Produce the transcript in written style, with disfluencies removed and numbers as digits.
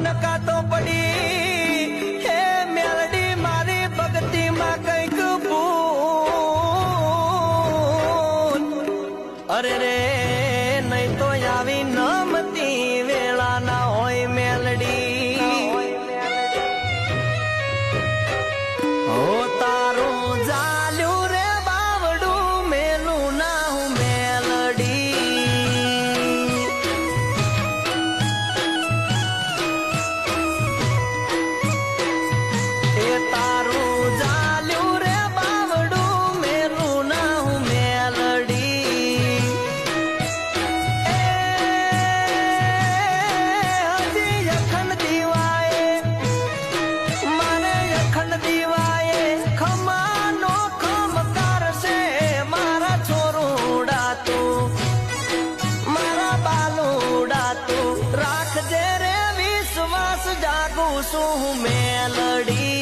નકાતો પડી હે મેલડી મારી ભક્તિમાં કઈક ભૂલ અરે રે નહીં તો આવી નમતી વેળા ના હોય મેલડી હો તારું જાલ્યું રે બાવડું મેલું ના હું મેલડી એ તારું જાલ્યું રે બાવડું મેલું ના હું મેલડી હજી અખંડ દીવાએ મારે અખંડ દીવાએ ખમાનો ખમકાર છે મારા છોરુડા તું મારા બાલુડા તું રાખજે રે વિશ્વાસ જાગું છું મેલડી